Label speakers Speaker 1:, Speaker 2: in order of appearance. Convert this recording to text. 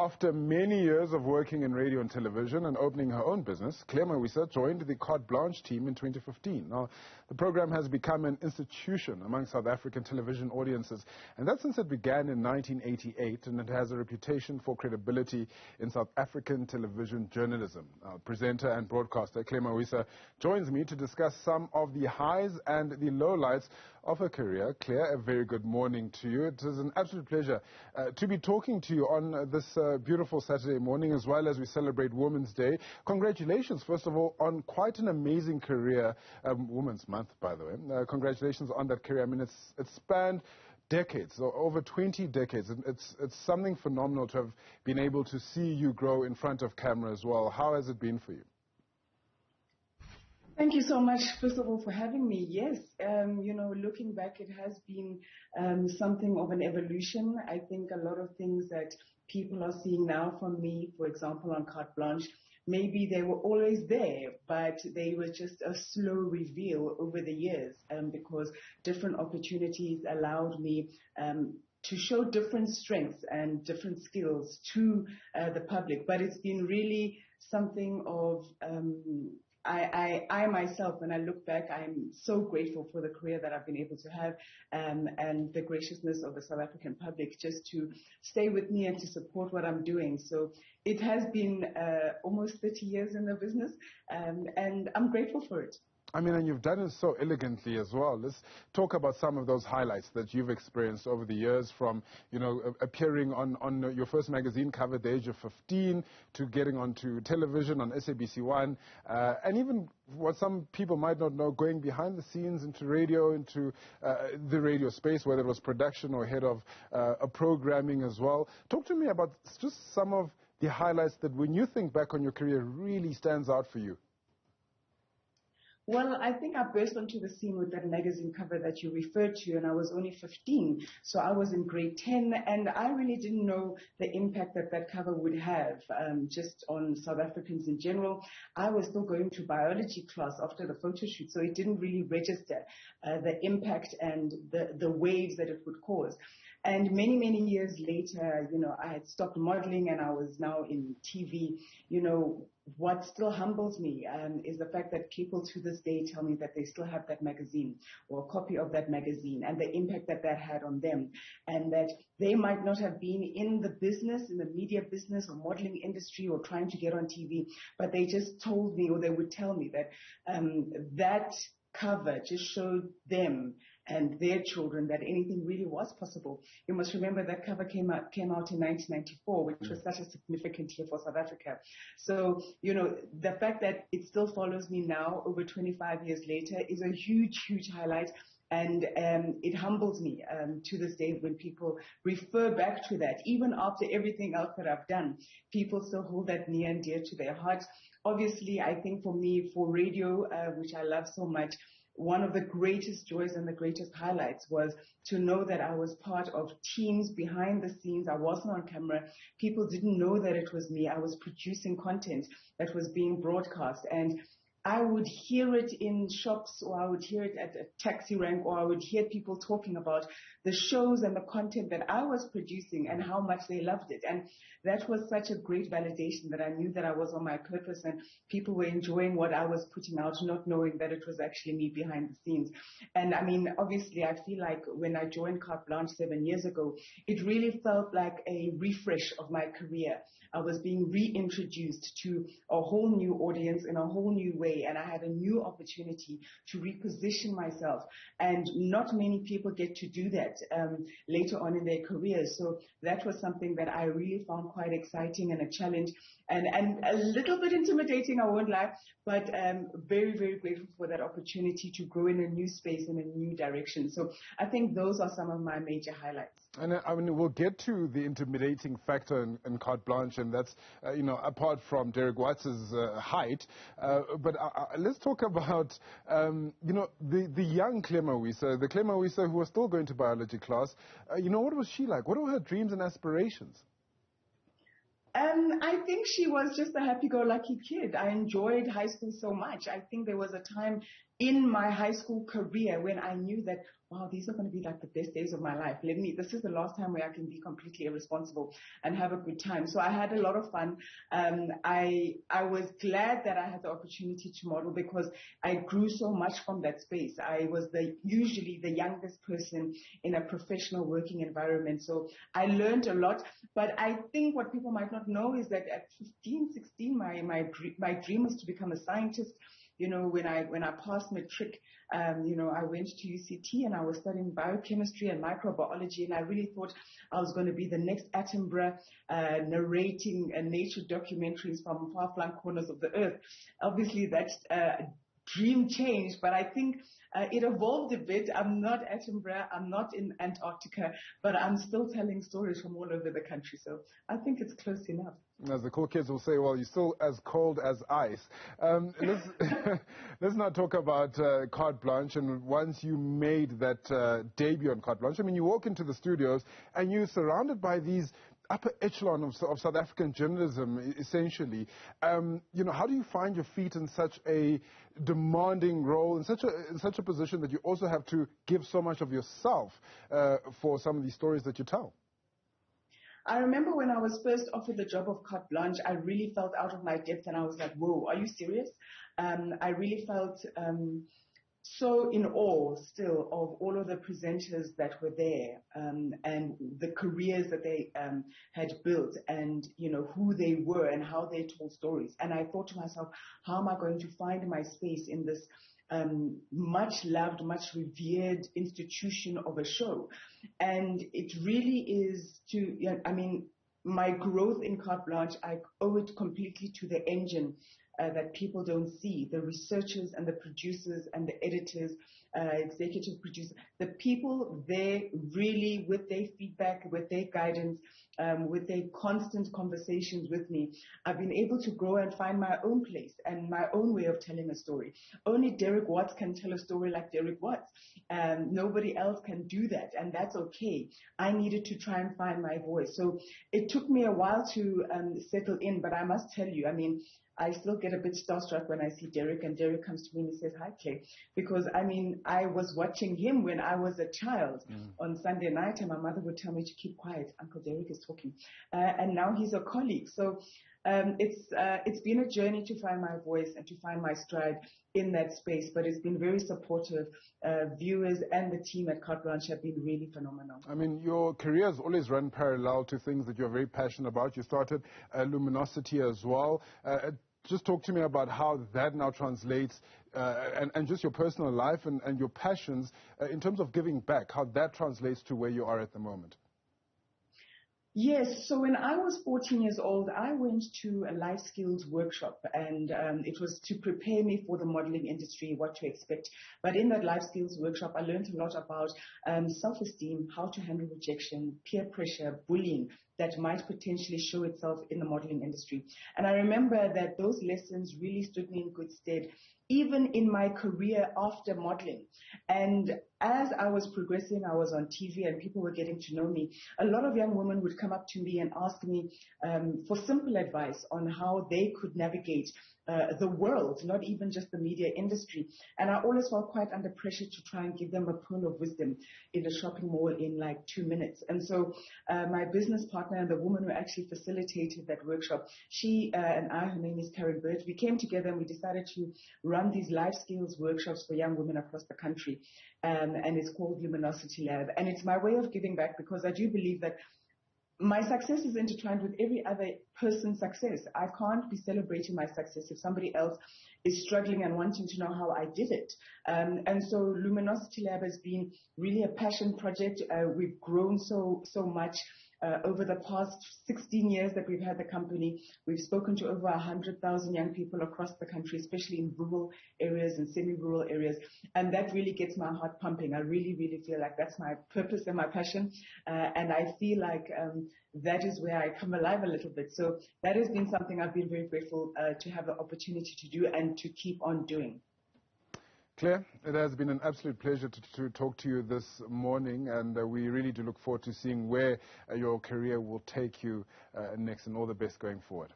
Speaker 1: After many years of working in radio and television and opening her own business, Clare Mawisa joined the Carte Blanche team in 2015. Now, the program has become an institution among South African television audiences, and that's since it began in 1988, and it has a reputation for credibility in South African television journalism. Presenter and broadcaster Clare Mawisa joins me to discuss some of the highs and the lowlights of her career. Clare, a very good morning to you. It is an absolute pleasure to be talking to you on this beautiful Saturday morning, as well as we celebrate Women's Day. Congratulations, first of all, on quite an amazing career. Women's Month, by the way. Congratulations on that career. I mean, it's spanned decades, so over 20 decades. It's something phenomenal to have been able to see you grow in front of camera as well. How has it been for you?
Speaker 2: Thank you so much, first of all, for having me. Yes, looking back, it has been something of an evolution. I think a lot of things that people are seeing now from me, for example, on Carte Blanche, maybe they were always there, but they were just a slow reveal over the years because different opportunities allowed me to show different strengths and different skills to the public. But it's been really something of... I myself, when I look back, I'm so grateful for the career that I've been able to have and the graciousness of the South African public just to stay with me and to support what I'm doing. So it has been almost 30 years in the business, and I'm grateful for it.
Speaker 1: I mean, and you've done it so elegantly as well. Let's talk about some of those highlights that you've experienced over the years, from, appearing on your first magazine cover at the age of 15 to getting onto television on SABC1, and even what some people might not know, going behind the scenes into radio, into the radio space, whether it was production or head of programming as well. Talk to me about just some of the highlights that, when you think back on your career, really stands out for you.
Speaker 2: Well, I think I burst onto the scene with that magazine cover that you referred to, and I was only 15. So I was in grade 10, and I really didn't know the impact that that cover would have just on South Africans in general. I was still going to biology class after the photo shoot, so it didn't really register the impact and the waves that it would cause. And many, many years later, I had stopped modeling and I was now in TV. What still humbles me is the fact that people to this day tell me that they still have that magazine or a copy of that magazine and the impact that that had on them, and that they might not have been in the business, in the media business or modeling industry or trying to get on TV, but they just told me, or they would tell me that that cover just showed them and their children that anything really was possible. You must remember that cover came out in 1994, which was such a significant year for South Africa. So, the fact that it still follows me now, over 25 years later, is a huge, huge highlight. And it humbles me to this day when people refer back to that. Even after everything else that I've done, people still hold that near and dear to their hearts. Obviously, I think for me, for radio, which I love so much, one of the greatest joys and the greatest highlights was to know that I was part of teams behind the scenes. I wasn't on camera. People didn't know that it was me. I was producing content that was being broadcast, and I would hear it in shops, or I would hear it at a taxi rank, or I would hear people talking about the shows and the content that I was producing and how much they loved it. And that was such a great validation that I knew that I was on my purpose and people were enjoying what I was putting out, not knowing that it was actually me behind the scenes. And I mean, obviously, I feel like when I joined Carte Blanche 7 years ago, it really felt like a refresh of my career. I was being reintroduced to a whole new audience in a whole new way, and I had a new opportunity to reposition myself. And not many people get to do that later on in their careers. So that was something that I really found quite exciting and a challenge, and a little bit intimidating, I won't lie, but very, very grateful for that opportunity to grow in a new space, in a new direction. So I think those are some of my major highlights.
Speaker 1: And I mean, we'll get to the intimidating factor in Carte Blanche, and that's, apart from Derek Watts' height. But let's talk about, the young Clare Mawisa, the Clare Mawisa who was still going to biology class. What was she like? What were her dreams and aspirations?
Speaker 2: I think she was just a happy-go-lucky kid. I enjoyed high school so much. I think there was a time in my high school career, when I knew that, wow, these are going to be like the best days of my life. This is the last time where I can be completely irresponsible and have a good time. So I had a lot of fun. I was glad that I had the opportunity to model because I grew so much from that space. I was usually the youngest person in a professional working environment. So I learned a lot. But I think what people might not know is that at 15, 16, my dream was to become a scientist. You know, when I passed matric, I went to UCT and I was studying biochemistry and microbiology, and I really thought I was going to be the next Attenborough, narrating nature documentaries from far-flung corners of the earth. Obviously, that dream changed, but I think it evolved a bit. I'm not Attenborough, I'm not in Antarctica, but I'm still telling stories from all over the country, so I think it's close enough.
Speaker 1: As the cool kids will say, well, you're still as cold as ice. Let's not talk about Carte Blanche. And once you made that debut on Carte Blanche, I mean, you walk into the studios and you're surrounded by these upper echelon of South African journalism, essentially. How do you find your feet in such a demanding role, in such a position that you also have to give so much of yourself for some of these stories that you tell?
Speaker 2: I remember when I was first offered the job of Carte Blanche, I really felt out of my depth and I was like, whoa, are you serious? I really felt so in awe still of all of the presenters that were there and the careers that they had built and, who they were and how they told stories. And I thought to myself, how am I going to find my space in this much loved, much revered institution of a show? And it really is my growth in Carte Blanche, I owe it completely to the engine that people don't see, the researchers and the producers and the editors, executive producers, the people there really with their feedback, with their guidance, with their constant conversations with me, I've been able to grow and find my own place and my own way of telling a story. Only Derek Watts can tell a story like Derek Watts. Nobody else can do that, and that's okay. I needed to try and find my voice. So it took me a while to settle in, but I must tell you, I still get a bit starstruck when I see Derek, and Derek comes to me and he says, hi, Claire. Because, I was watching him when I was a child on Sunday night, and my mother would tell me to keep quiet. Uncle Derek is talking. And now he's a colleague. So it's been a journey to find my voice and to find my stride in that space, but it's been very supportive. Viewers and the team at Carte Blanche have been really phenomenal.
Speaker 1: Your career has always run parallel to things that you're very passionate about. You started Luminosity as well. Just talk to me about how that now translates and just your personal life and your passions in terms of giving back, how that translates to where you are at the moment.
Speaker 2: Yes, so when I was 14 years old, I went to a life skills workshop, and it was to prepare me for the modeling industry, what to expect. But in that life skills workshop, I learned a lot about self-esteem, how to handle rejection, peer pressure, bullying that might potentially show itself in the modeling industry. And I remember that those lessons really stood me in good stead, even in my career after modeling. And as I was progressing, I was on TV and people were getting to know me. A lot of young women would come up to me and ask me for simple advice on how they could navigate the world, not even just the media industry. And I always felt quite under pressure to try and give them a pearl of wisdom in a shopping mall in like 2 minutes. And so my business partner and the woman who actually facilitated that workshop, she and I, her name is Karen Bird, we came together and we decided to run these life skills workshops for young women across the country. And it's called Luminosity Lab. And it's my way of giving back because I do believe that my success is intertwined with every other person's success. I can't be celebrating my success if somebody else is struggling and wanting to know how I did it. And so Luminosity Lab has been really a passion project. We've grown so much. Over the past 16 years that we've had the company, we've spoken to over 100,000 young people across the country, especially in rural areas and semi-rural areas. And that really gets my heart pumping. I really, really feel like that's my purpose and my passion. And I feel like that is where I come alive a little bit. So that has been something I've been very grateful to have the opportunity to do and to keep on doing.
Speaker 1: Claire, it has been an absolute pleasure to talk to you this morning, and we really do look forward to seeing where your career will take you next, and all the best going forward.